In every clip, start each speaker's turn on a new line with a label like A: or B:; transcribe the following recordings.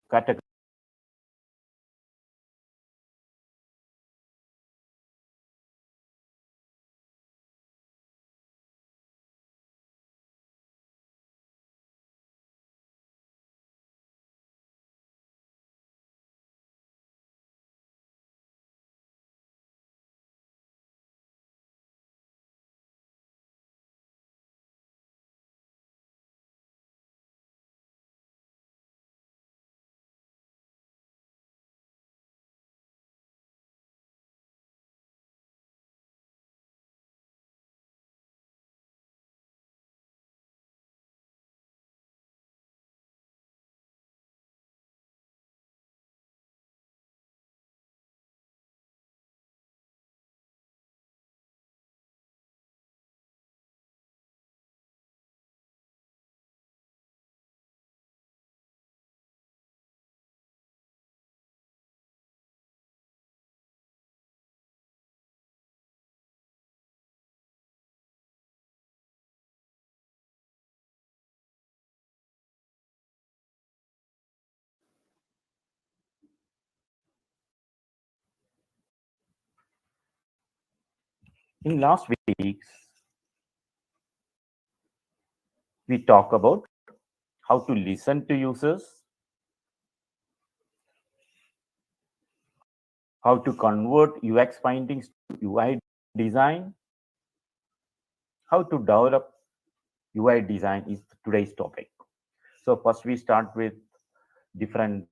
A: category. In last weeks, we talk about how to listen to users, how to convert UX findings to UI design, how to develop UI design is today's topic. So first we start with different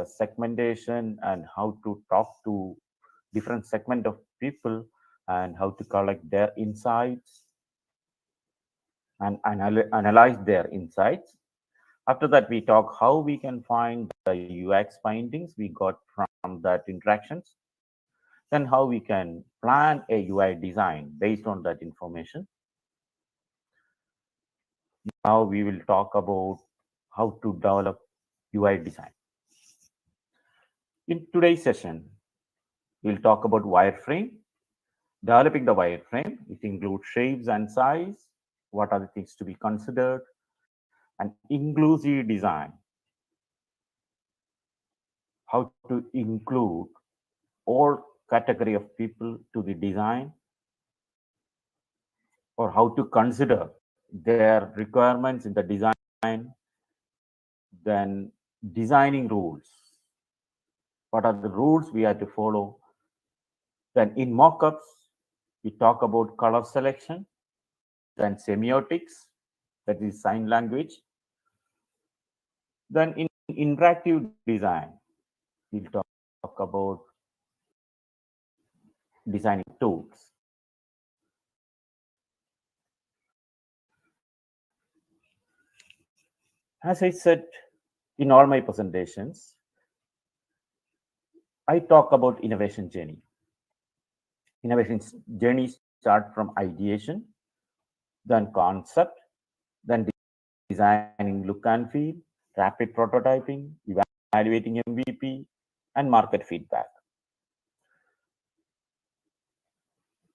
A: segmentation and how to talk to different segment of people and how to collect their insights and analyze their insights. After that, we talk how we can find the UX findings we got from that interactions. Then how we can plan a UI design based on that information. Now we will talk about how to develop UI design. In today's session, we'll talk about wireframe, developing the wireframe. It includes shapes and size, what are the things to be considered, and inclusive design, how to include all category of people to the design, or how to consider their requirements in the design, then designing rules. What are the rules we have to follow? Then in mockups, we talk about color selection, then semiotics, that is sign language. Then in interactive design, we'll talk about designing tools. As I said in all my presentations, I talk about innovation journey. Innovation journey start from ideation, then concept, then designing look and feel, rapid prototyping, evaluating MVP, and market feedback.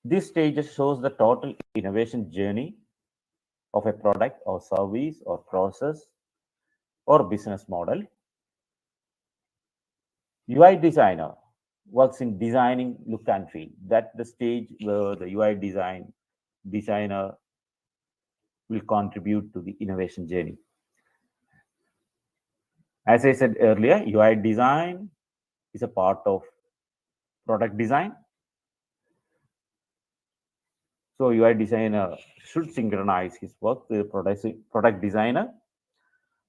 A: This stage shows the total innovation journey of a product or service or process or business model. UI designer works in designing look and feel. That's the stage where the UI designer will contribute to the innovation journey. As I said earlier, UI design is a part of product design. So UI designer should synchronize his work with the product designer.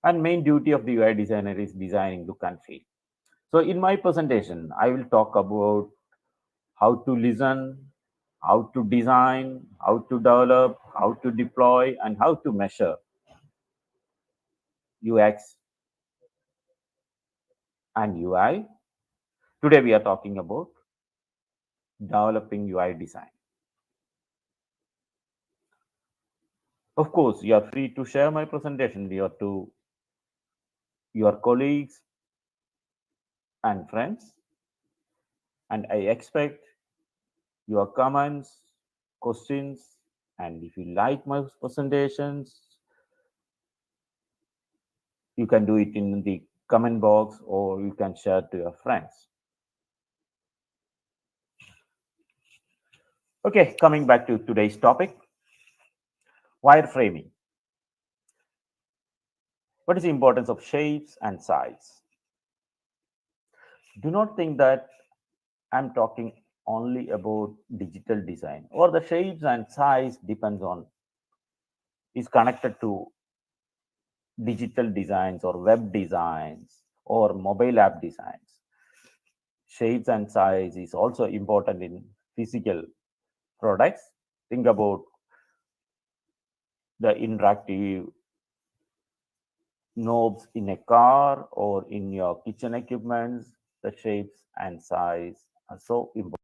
A: And main duty of the UI designer is designing look and feel. So in my presentation, I will talk about how to listen, how to design, how to develop, how to deploy, and how to measure UX and UI. Today we are talking about developing UI design. Of course, you are free to share my presentation to your colleagues and friends. And I expect your comments, questions, and if you like my presentations, you can do it in the comment box, or you can share to your friends. Okay, coming back to today's topic, wireframing. What is the importance of shapes and size? Do not think that I'm talking only about digital design, or the shapes and size depends on, is connected to digital designs or web designs or mobile app designs. Shapes and size is also important in physical products. Think about the interactive knobs in a car or in your kitchen equipments. The shapes and size are so important.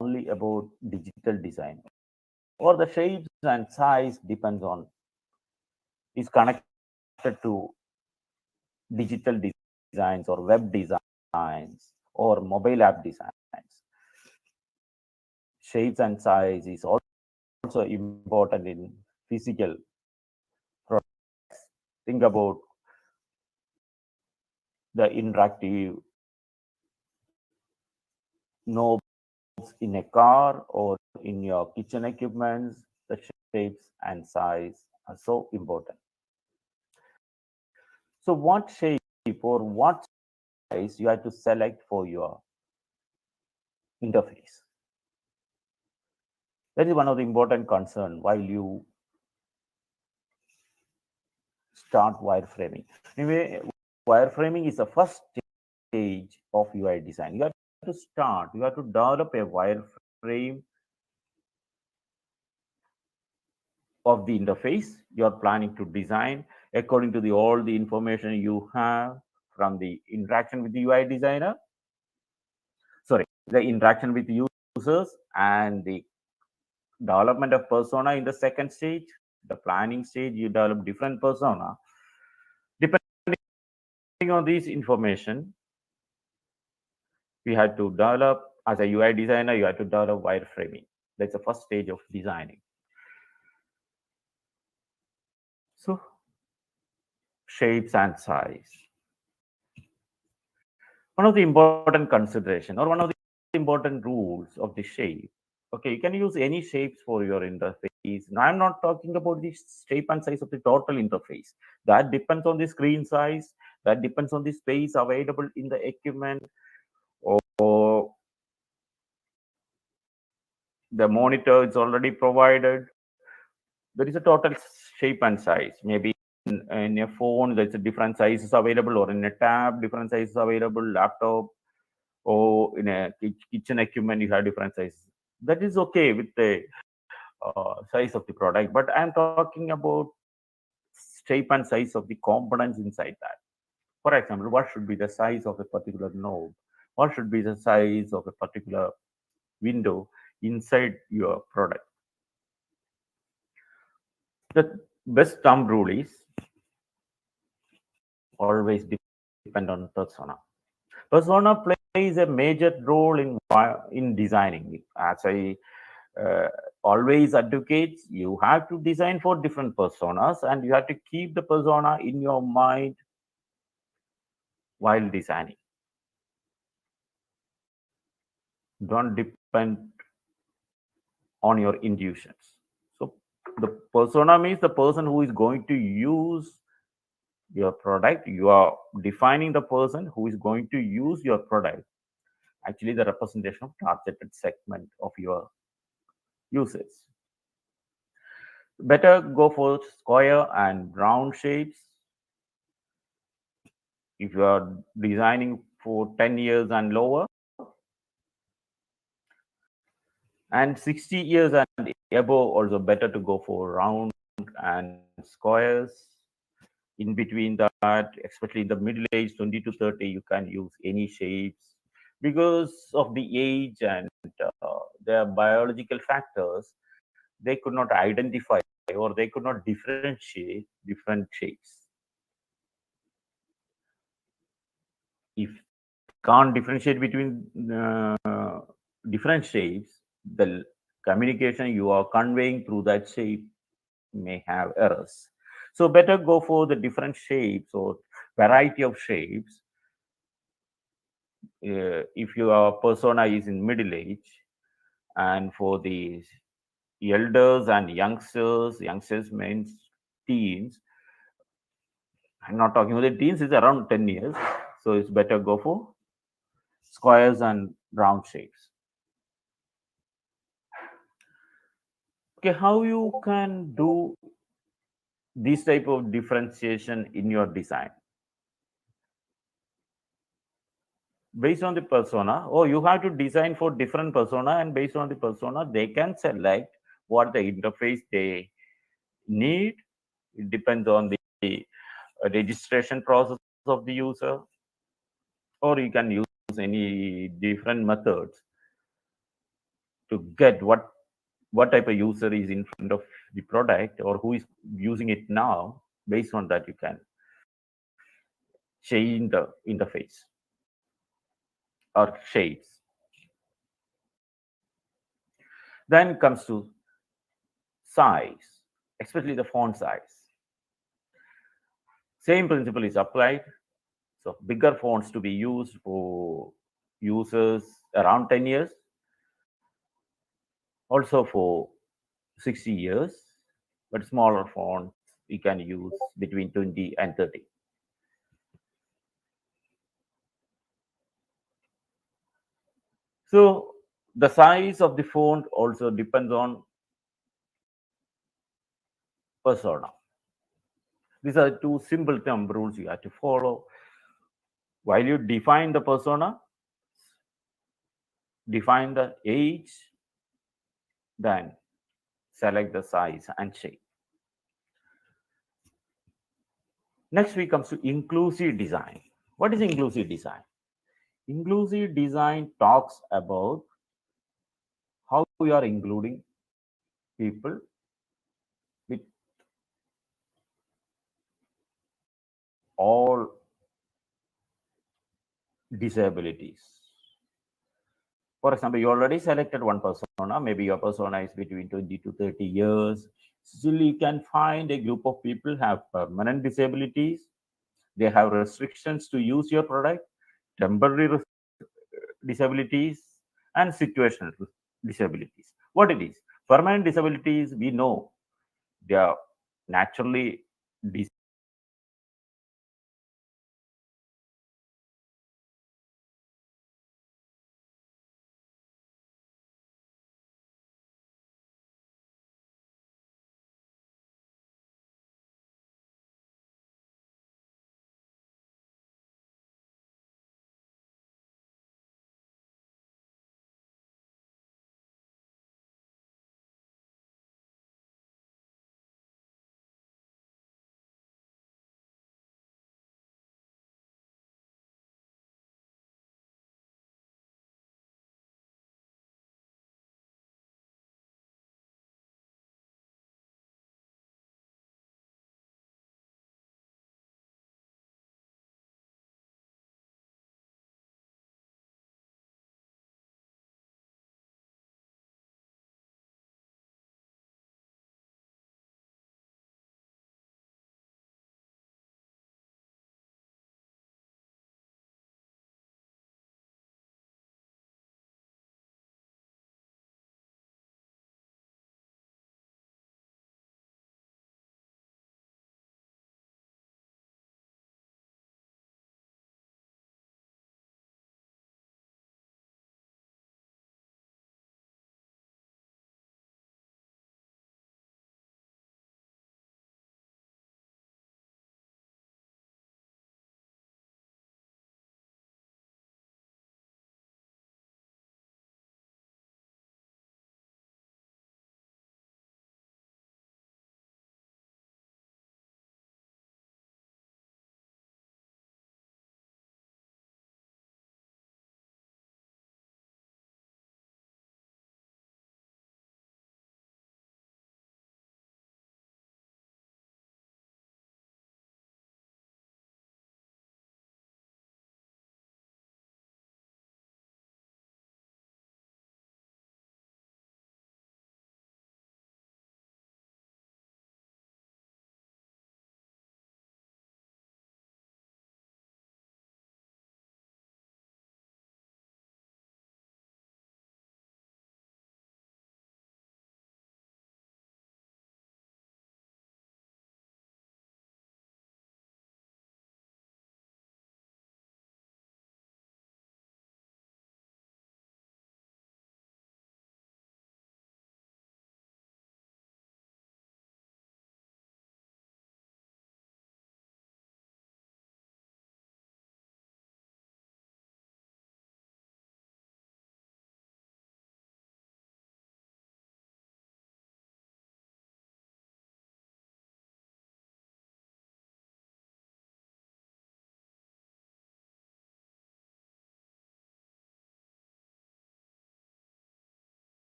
A: only about digital design, or the shapes and size depends on is connected to digital designs or web designs or mobile app designs. Shapes and size is also important in physical products. Think about the interactive knobs in a car or in your kitchen equipments. The shapes and size are so important. So what shape or what size you have to select for your interface? That is one of the important concern while you start wireframing. Anyway, wireframing is the first stage of UI design. You have to start, you have to develop a wireframe of the interface you are planning to design according to all the information you have from the interaction with the UI designer. Sorry, the interaction with users and the development of persona in the second stage. The planning stage, you develop different persona. Depending on this information, we had to develop as a UI designer, you have to develop wireframing. That's the first stage of designing. So, shapes and size. One of the important consideration or one of the important rules of the shape. Okay, you can use any shapes for your interface. Now, I'm not talking about the shape and size of the total interface. That depends on the screen size. That depends on the space available in the equipment or the monitor is already provided. There is a total shape and size. Maybe in a phone, there's a different sizes available, or in a tab, different sizes available, laptop, or in a kitchen equipment, you have different sizes. That is okay with the size of the product, but I'm talking about shape and size of the components inside that. For example, what should be the size of a particular node? What should be the size of a particular window inside your product? The best thumb rule is always depend on persona. Persona plays a major role in designing. As I uh, always advocate, you have to design for different personas, and you have to keep the persona in your mind while designing. Don't depend on your intuitions. So the persona means the person who is going to use your product. You are defining the person who is going to use your product, actually the representation of targeted segment of your users. Better go for square and round shapes. If you are designing for 10 years and lower, and 60 years and above, also better to go for round and squares. In between that, especially in the middle age, 20 to 30, you can use any shapes because of the age and their biological factors. They could not identify or they could not differentiate different shapes. If can't differentiate between different shapes, the communication you are conveying through that shape may have errors. So better go for the different shapes or variety of shapes. If your persona is in middle age, and for the elders and youngsters means teens. I'm not talking about the teens, it's around 10 years. So it's better go for squares and round shapes. Okay, how you can do this type of differentiation in your design? Based on the persona, or you have to design for different persona, and based on the persona, they can select what the interface they need. It depends on the registration process of the user, or you can use any different methods to get what type of user is in front of the product or who is using it now. Based on that, you can change the interface or shades. Then comes to size, especially the font size. Same principle is applied. So bigger fonts to be used for users around 10 years, also for 60 years, but smaller fonts we can use between 20 and 30. So the size of the font also depends on persona. These are two simple thumb rules you have to follow. While you define the persona, define the age, then select the size and shape. Next, we comes to inclusive design. What is inclusive design? Inclusive design talks about how we are including people with all disabilities. For example, you already selected one persona, maybe your persona is between 20 to 30 years. Still, you can find a group of people have permanent disabilities. They have restrictions to use your product, temporary disabilities, and situational disabilities. What it is? Permanent disabilities, we know they are naturally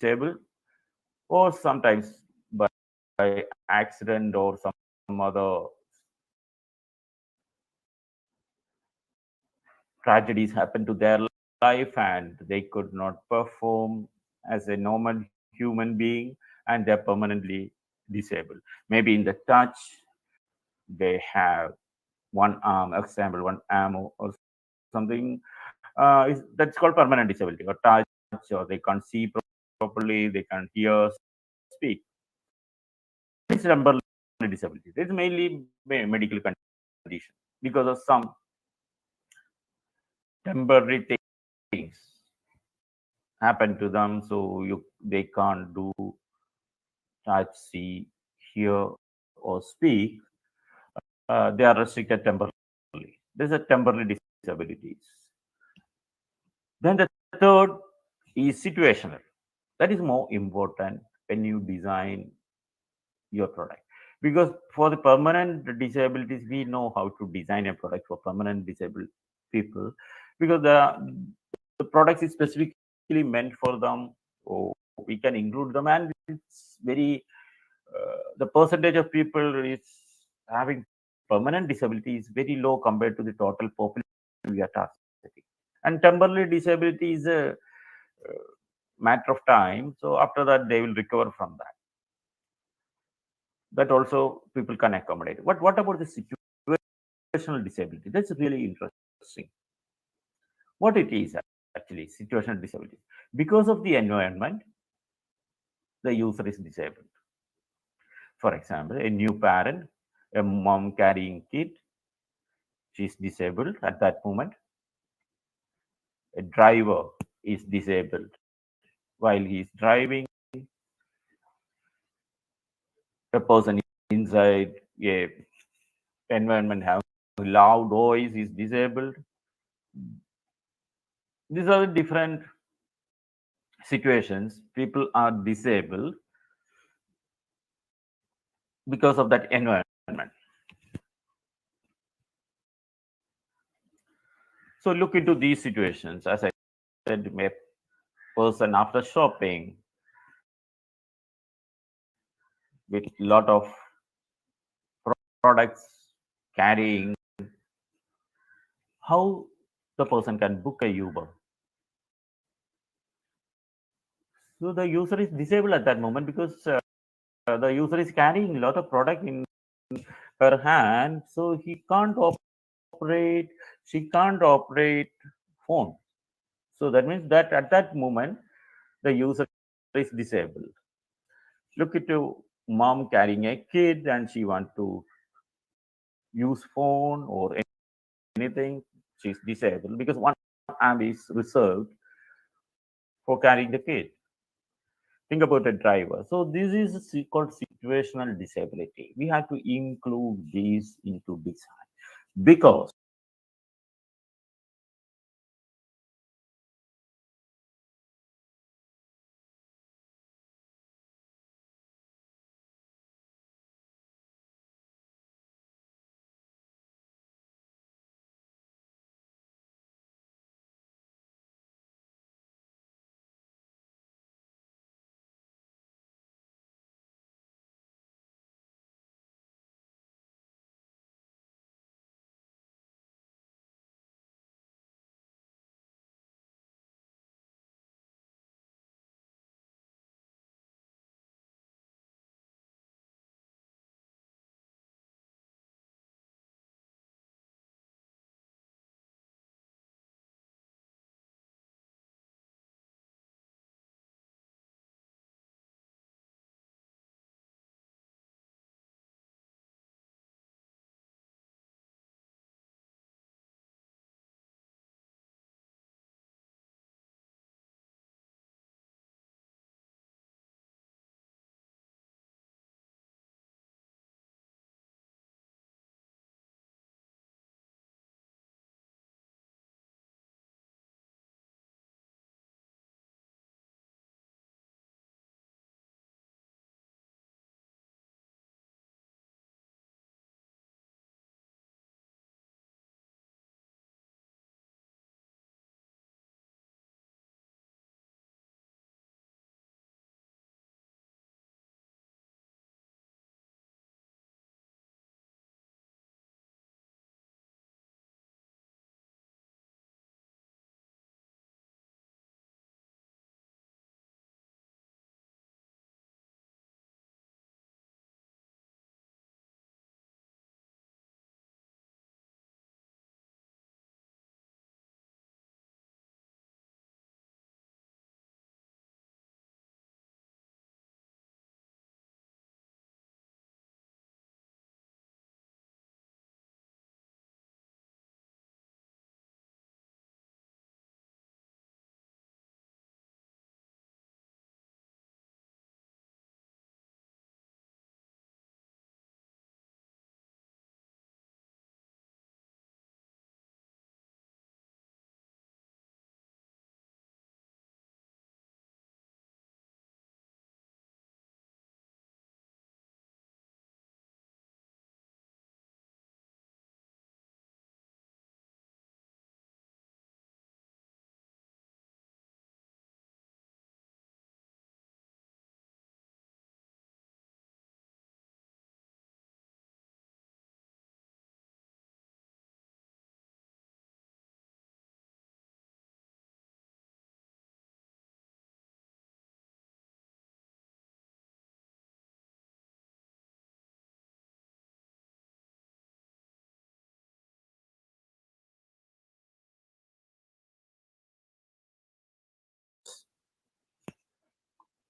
A: disabled, or sometimes by accident or some other tragedies happen to their life and they could not perform as a normal human being and they're permanently disabled. Maybe in the touch, they have one arm, example, one arm or something. That's called permanent disability, or touch, or they can't see properly, they can't hear, speak. It's temporary disability. It's mainly medical condition because of some temporary things happen to them, so they can't do touch, see, hear, or speak. They are restricted temporarily. There's a temporary disabilities. Then the third is situational. That is more important when you design your product, because for the permanent disabilities we know how to design a product for permanent disabled people, because the product is specifically meant for them, or we can include them, and it's very the percentage of people is having permanent disability is very low compared to the total population we are targeting. And temporary disability is a matter of time, so after that they will recover from that. That also people can accommodate. What about the situational disability? That's really interesting. What it is actually, situational disability. Because of the environment, the user is disabled. For example, a new parent, a mom carrying kid, she's disabled at that moment. A driver is disabled while he's driving. A person inside a environment having loud noise is disabled. These are different situations. People are disabled because of that environment. So look into these situations. As I said, a person after shopping with lot of products carrying, how the person can book a Uber. So the user is disabled at that moment because the user is carrying a lot of product in her hand, so he can't operate, she can't operate phone. So that means that at that moment, the user is disabled. Look at your mom carrying a kid and she want to use phone or anything. She's disabled because one arm is reserved for carrying the kid. Think about a driver. So this is called situational disability. We have to include these into design because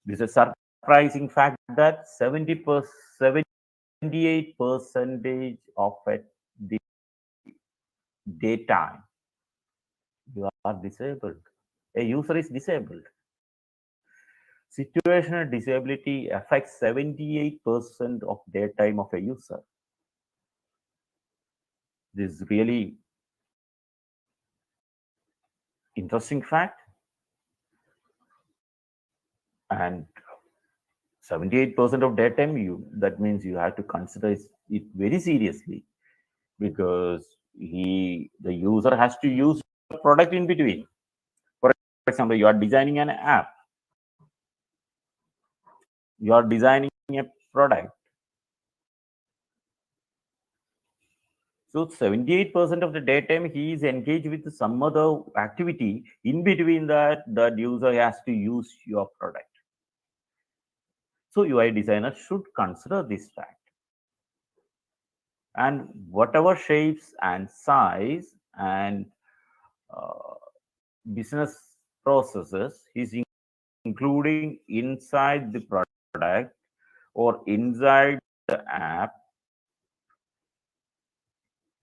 A: This is a surprising fact that 78 percentage of it, the daytime, you are disabled. A user is disabled. Situational disability affects 78% of daytime of a user. This is really interesting fact, and 78% of daytime, that means you have to consider it very seriously, because the user has to use the product in between. For example, you are designing an app, you are designing a product. So 78% of the daytime he is engaged with some other activity. In between that, the user has to use your product. So UI designer should consider this fact. And whatever shapes and size and uh, business processes is including inside the product or inside the app,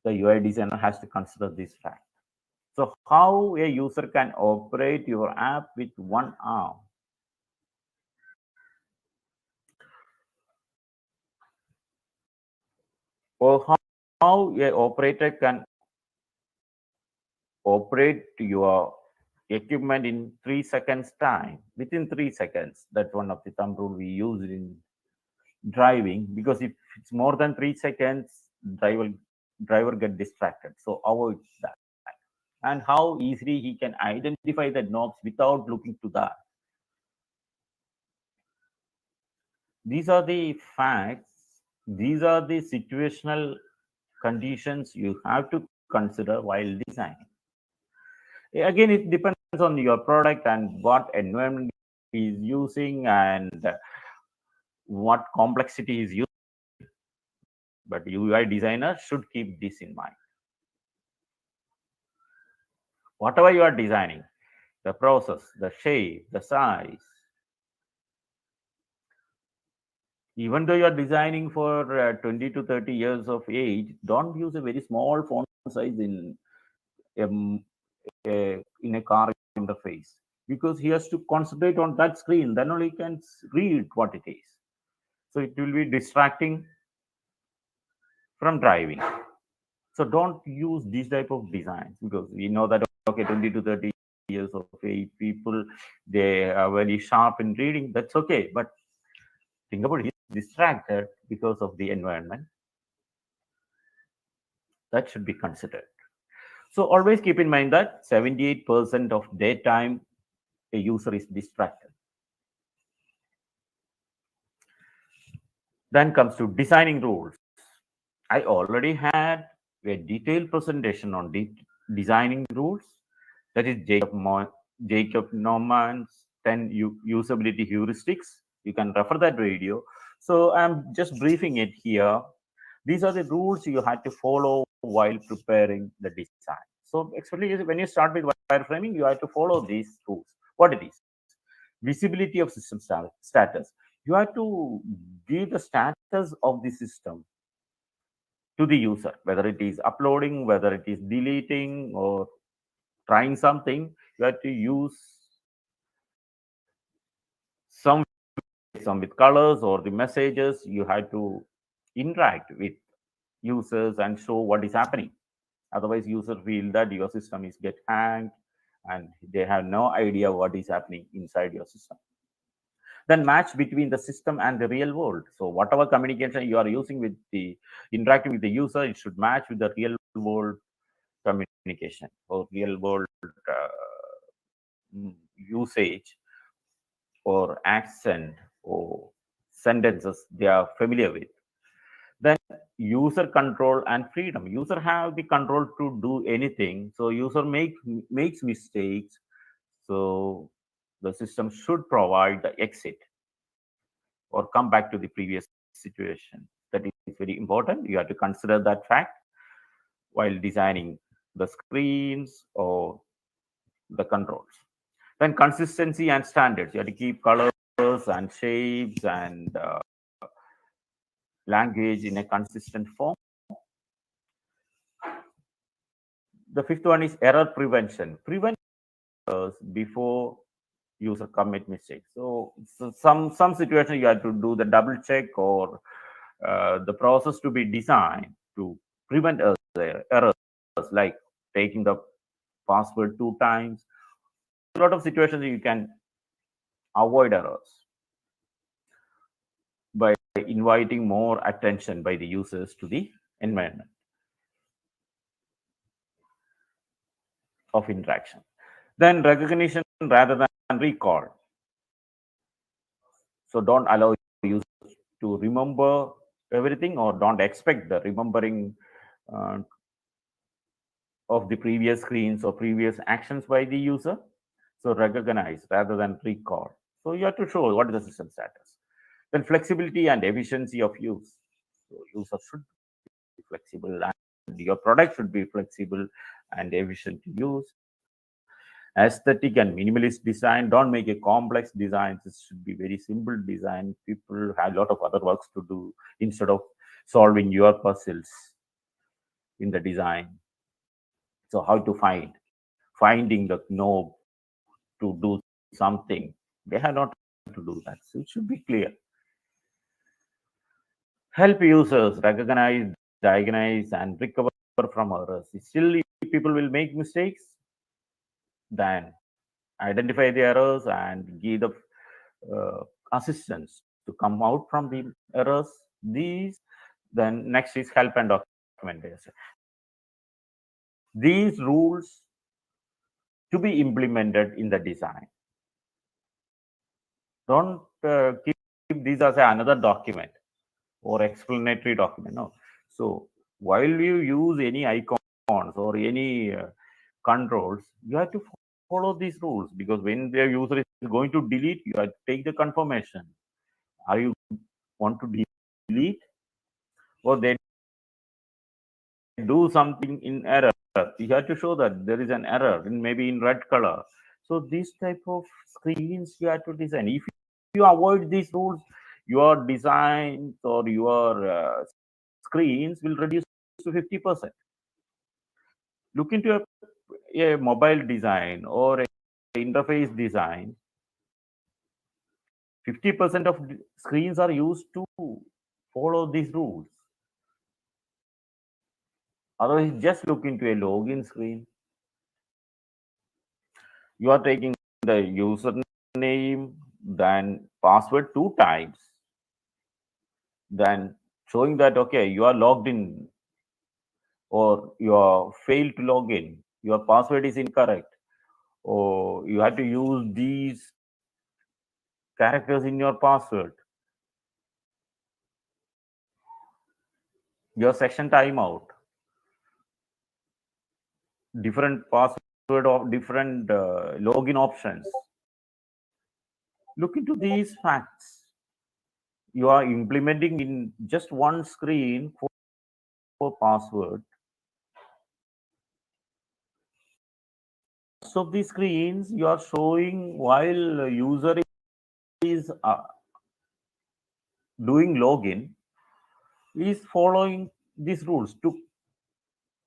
A: the UI designer has to consider this fact. So how a user can operate your app with one arm? Or how a operator can operate your equipment in 3 seconds time, within 3 seconds. That's one of the thumb rule we use in driving, because if it's more than 3 seconds, driver get distracted. So avoid that. And how easily he can identify the knobs without looking to that. These are the facts. These are the situational conditions you have to consider while designing. Again, it depends on your product and what environment is using and what complexity is used. But UI designer should keep this in mind. Whatever you are designing, the process, the shape, the size, even though you are designing for 20 to 30 years of age, don't use a very small font size um, in a car interface, because he has to concentrate on that screen, then only he can read what it is. So it will be distracting from driving. So don't use these type of designs, because we know that, okay, 20 to 30 years of age people, they are very sharp in reading. That's okay, but think about it, he's distracted because of the environment. That should be considered. So always keep in mind that 78% of daytime a user is distracted. Then comes to designing rules. I already had a detailed presentation on designing rules. That is Jacob Norman's 10 usability heuristics. You can refer that video. So I'm just briefing it here. These are the rules you had to follow while preparing the design. So especially when you start with wireframing, you have to follow these rules. What it is? Visibility of system status. You have to give the status of the system to the user, whether it is uploading, whether it is deleting or trying something. You have to use some with colors or the messages. You have to interact with users and show what is happening. Otherwise, users feel that your system is get hanged and they have no idea what is happening inside your system. Then match between the system and the real world. So whatever communication you are using with the interacting with the user, it should match with the real world communication or real world usage or accent or sentences they are familiar with. Then user control and freedom. User have the control to do anything. So user makes mistakes. So the system should provide the exit or come back to the previous situation. That is very important. You have to consider that fact while designing the screens or the controls. Then consistency and standards. You have to keep colors and shapes and language in a consistent form. The fifth one is error prevention. Prevent errors before user commit mistakes. So some situation you have to do the double check or the process to be designed to prevent errors like taking the password 2 times. A lot of situations you can avoid errors by inviting more attention by the users to the environment of interaction. Then recognition rather than recall. So don't allow users to remember everything or don't expect the remembering uh, of the previous screens or previous actions by the user. So recognize rather than recall. So you have to show what is the system status. Then flexibility and efficiency of use. So user should be flexible and your product should be flexible and efficient to use. Aesthetic and minimalist design. Don't make a complex design. This should be very simple design. People have a lot of other works to do instead of solving your puzzles in the design. So how to finding the knob to do something. They have not to do that. So it should be clear. Help users recognize, diagnose, and recover from errors. Still, people will make mistakes. Then identify the errors and give the assistance to come out from the errors. These then next is help and documentation. These rules to be implemented in the design. Don't keep these as another document or explanatory document. No. So while you use any icons or any controls, you have to follow these rules because when the user is going to delete, you have to take the confirmation. Are you want to delete or they do something in error? You have to show that there is an error in maybe in red color. So these type of screens you have to design. If you avoid these rules, your designs or your screens will reduce to 50%. Look into a mobile design or a interface design. 50% of screens are used to follow these rules. Otherwise, just look into a login screen. You are taking the username, then password 2 times, then showing that okay, you are logged in or you are failed to log in, your password is incorrect, or you have to use these characters in your password. Your section timeout, different password or different login options. Look into these facts. You are implementing in just one screen for password. So of the screens you are showing while user is doing login is following these rules to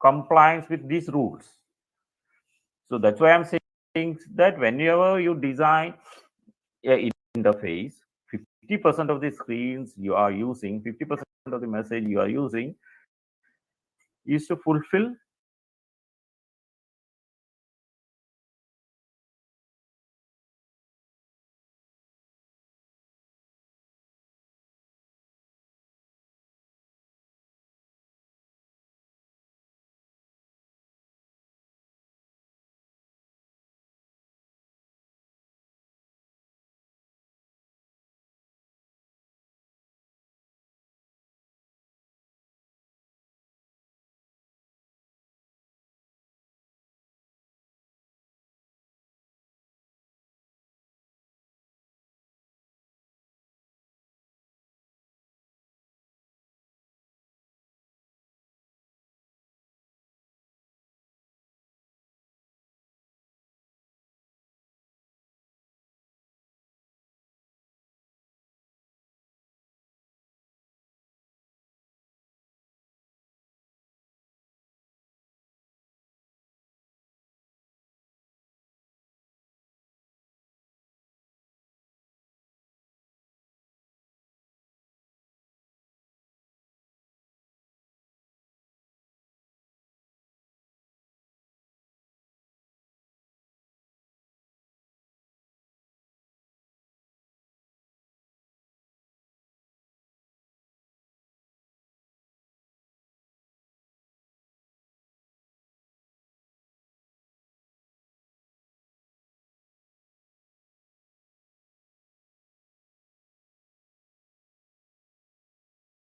A: compliance with these rules. So that's why I'm saying that whenever you design a interface, 50% of the screens you are using, 50% of the message you are using is to fulfill